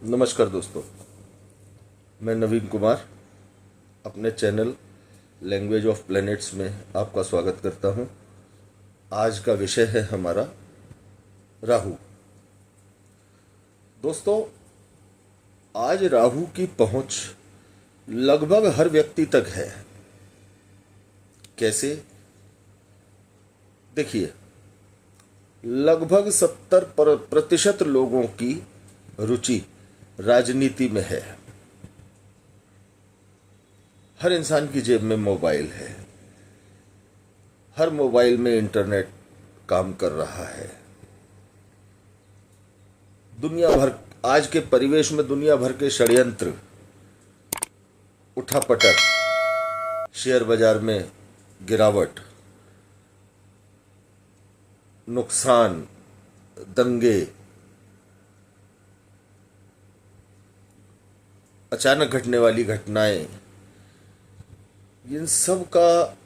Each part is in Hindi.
नमस्कार दोस्तों, मैं नवीन कुमार अपने चैनल लैंग्वेज ऑफ प्लैनेट्स में आपका स्वागत करता हूं। आज का विषय है हमारा राहु। दोस्तों, आज राहु की पहुंच लगभग हर व्यक्ति तक है। कैसे? देखिए, लगभग 70% लोगों की रुचि राजनीति में है। हर इंसान की जेब में मोबाइल है। हर मोबाइल में इंटरनेट काम कर रहा है। दुनिया भर आज के परिवेश में दुनिया भर के षड्यंत्र, उठापटक, शेयर बाजार में गिरावट, नुकसान, दंगे, अचानक घटने वाली घटनाएं, इन सब का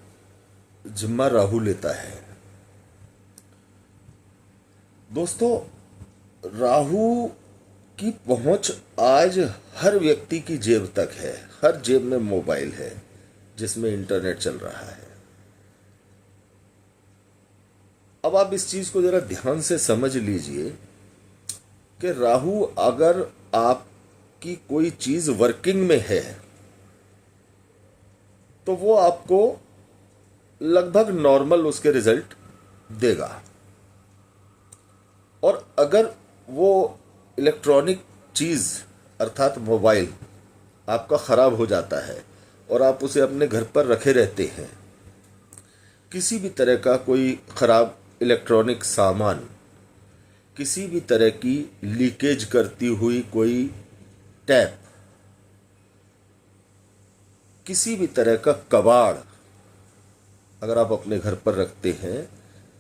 जिम्मा राहु लेता है। दोस्तों, राहु की पहुंच आज हर व्यक्ति की जेब तक है। हर जेब में मोबाइल है जिसमें इंटरनेट चल रहा है। अब आप इस चीज को जरा ध्यान से समझ लीजिए कि राहु अगर आपकी कोई चीज वर्किंग में है तो वो आपको लगभग नॉर्मल उसके रिजल्ट देगा। और अगर वो इलेक्ट्रॉनिक चीज अर्थात मोबाइल आपका खराब हो जाता है और आप उसे अपने घर पर रखे रहते हैं, किसी भी तरह का कोई खराब इलेक्ट्रॉनिक सामान, किसी भी तरह की लीकेज करती हुई कोई टैप, किसी भी तरह का कबाड़ अगर आप अपने घर पर रखते हैं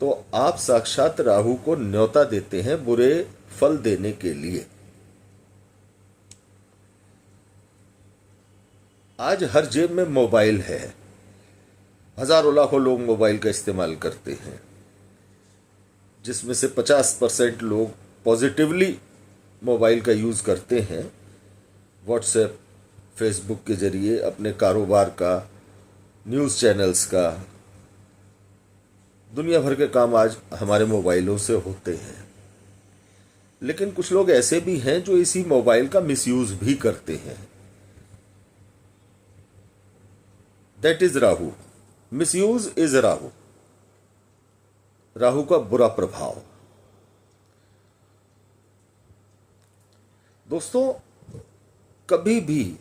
तो आप साक्षात राहु को न्योता देते हैं बुरे फल देने के लिए। आज हर जेब में मोबाइल है। हजारों लाखों लोग मोबाइल का इस्तेमाल करते हैं, जिसमें से 50% लोग पॉजिटिवली मोबाइल का यूज करते हैं। व्हाट्सएप, फेसबुक के जरिए अपने कारोबार का, न्यूज़ चैनल्स का, दुनिया भर के काम आज हमारे मोबाइलों से होते हैं। लेकिन कुछ लोग ऐसे भी हैं जो इसी मोबाइल का मिसयूज भी करते हैं। That is Rahu. Misuse is Rahu. Rahu का बुरा प्रभाव। दोस्तों, कभी भी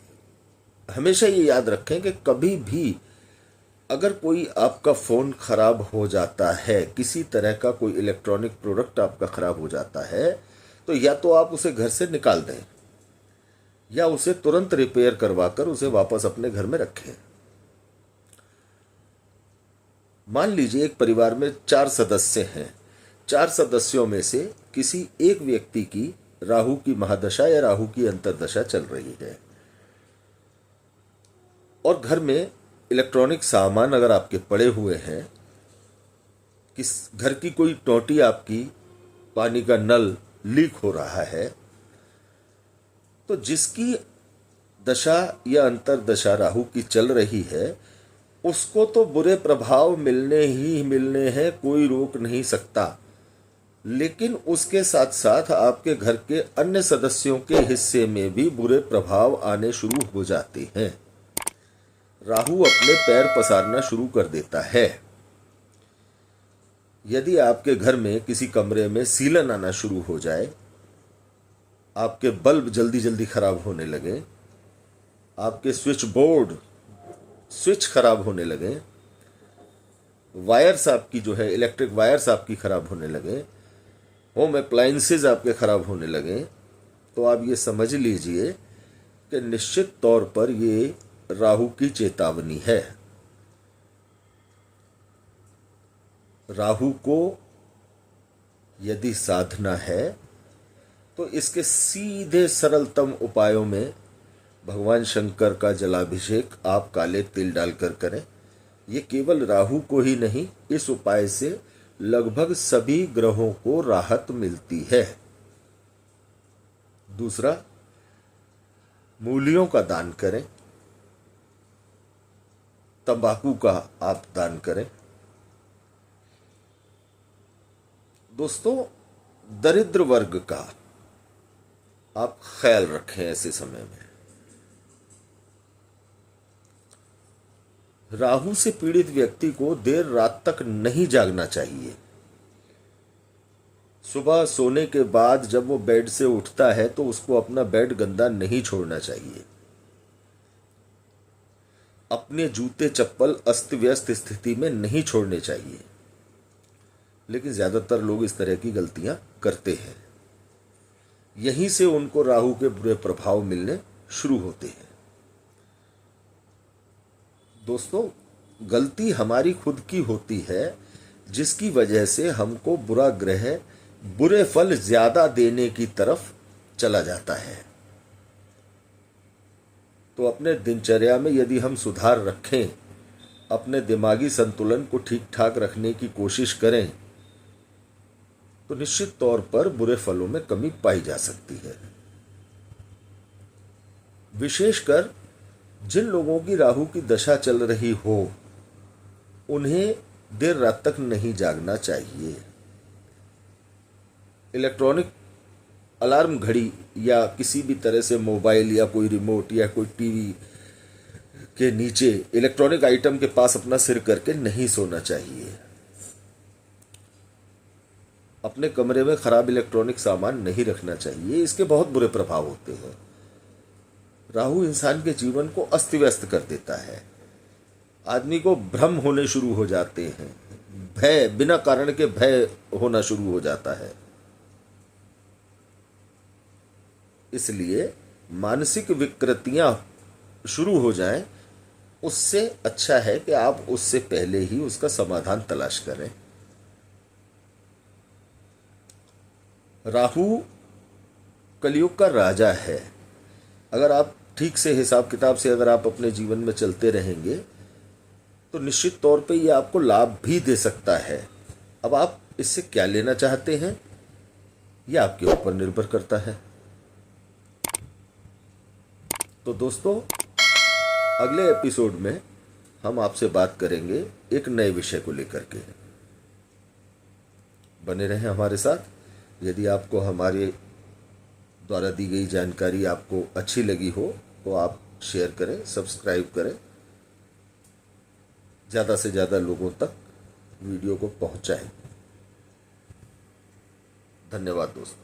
हमेशा ये याद रखें कि कभी भी अगर कोई आपका फ़ोन ख़राब हो जाता है, किसी तरह का कोई इलेक्ट्रॉनिक प्रोडक्ट आपका ख़राब हो जाता है, तो या तो आप उसे घर से निकाल दें या उसे तुरंत रिपेयर करवाकर उसे वापस अपने घर में रखें। मान लीजिए एक परिवार में 4 सदस्य हैं। 4 सदस्यों में से किसी एक व्यक्ति की राहु की महादशा या राहु की अंतर्दशा चल रही है और घर में इलेक्ट्रॉनिक सामान अगर आपके पड़े हुए हैं, किस घर की कोई टोंटी, आपकी पानी का नल लीक हो रहा है, तो जिसकी दशा या अंतर्दशा राहु की चल रही है उसको तो बुरे प्रभाव मिलने ही मिलने हैं, कोई रोक नहीं सकता। लेकिन उसके साथ साथ आपके घर के अन्य सदस्यों के हिस्से में भी बुरे प्रभाव आने शुरू हो जाते हैं। राहु अपने पैर पसारना शुरू कर देता है। यदि आपके घर में किसी कमरे में सीलन आना शुरू हो जाए, आपके बल्ब जल्दी जल्दी खराब होने लगे, आपके स्विच खराब होने लगे, वायर्स आपकी जो है इलेक्ट्रिक वायर्स आपकी खराब होने लगे, होम अप्लायंसेज आपके खराब होने लगे, तो आप ये समझ लीजिए कि निश्चित तौर पर ये राहु की चेतावनी है। राहु को यदि साधना है तो इसके सीधे सरलतम उपायों में भगवान शंकर का जलाभिषेक आप काले तिल डालकर करें। ये केवल राहु को ही नहीं, इस उपाय से लगभग सभी ग्रहों को राहत मिलती है। दूसरा, मूलियों का दान करें, तंबाकू का आप दान करें। दोस्तों, दरिद्र वर्ग का आप ख्याल रखें। ऐसे समय में राहु से पीड़ित व्यक्ति को देर रात तक नहीं जागना चाहिए। सुबह सोने के बाद जब वो बेड से उठता है तो उसको अपना बेड गंदा नहीं छोड़ना चाहिए। अपने जूते चप्पल अस्त व्यस्त स्थिति में नहीं छोड़ने चाहिए। लेकिन ज्यादातर लोग इस तरह की गलतियां करते हैं। यहीं से उनको राहु के बुरे प्रभाव मिलने शुरू होते हैं। दोस्तों, गलती हमारी खुद की होती है, जिसकी वजह से हमको बुरा ग्रह बुरे फल ज्यादा देने की तरफ चला जाता है। तो अपने दिनचर्या में यदि हम सुधार रखें, अपने दिमागी संतुलन को ठीक ठाक रखने की कोशिश करें, तो निश्चित तौर पर बुरे फलों में कमी पाई जा सकती है। विशेषकर जिन लोगों की राहु की दशा चल रही हो, उन्हें देर रात तक नहीं जागना चाहिए। इलेक्ट्रॉनिक अलार्म घड़ी या किसी भी तरह से मोबाइल या कोई रिमोट या कोई टीवी के नीचे इलेक्ट्रॉनिक आइटम के पास अपना सिर करके नहीं सोना चाहिए। अपने कमरे में खराब इलेक्ट्रॉनिक सामान नहीं रखना चाहिए। इसके बहुत बुरे प्रभाव होते हैं। राहु इंसान के जीवन को अस्त व्यस्त कर देता है। आदमी को भ्रम होने शुरू हो जाते हैं, भय, बिना कारण के भय होना शुरू हो जाता है। इसलिए मानसिक विकृतियां शुरू हो जाएं, उससे अच्छा है कि आप उससे पहले ही उसका समाधान तलाश करें। राहु कलयुग का राजा है। अगर आप ठीक से हिसाब किताब से अगर आप अपने जीवन में चलते रहेंगे तो निश्चित तौर पे ये आपको लाभ भी दे सकता है। अब आप इससे क्या लेना चाहते हैं, ये आपके ऊपर निर्भर करता है। तो दोस्तों, अगले एपिसोड में हम आपसे बात करेंगे एक नए विषय को लेकर के। बने रहें हमारे साथ। यदि आपको हमारे द्वारा दी गई जानकारी आपको अच्छी लगी हो तो आप शेयर करें, सब्सक्राइब करें, ज़्यादा से ज़्यादा लोगों तक वीडियो को पहुंचाएं। धन्यवाद दोस्तों।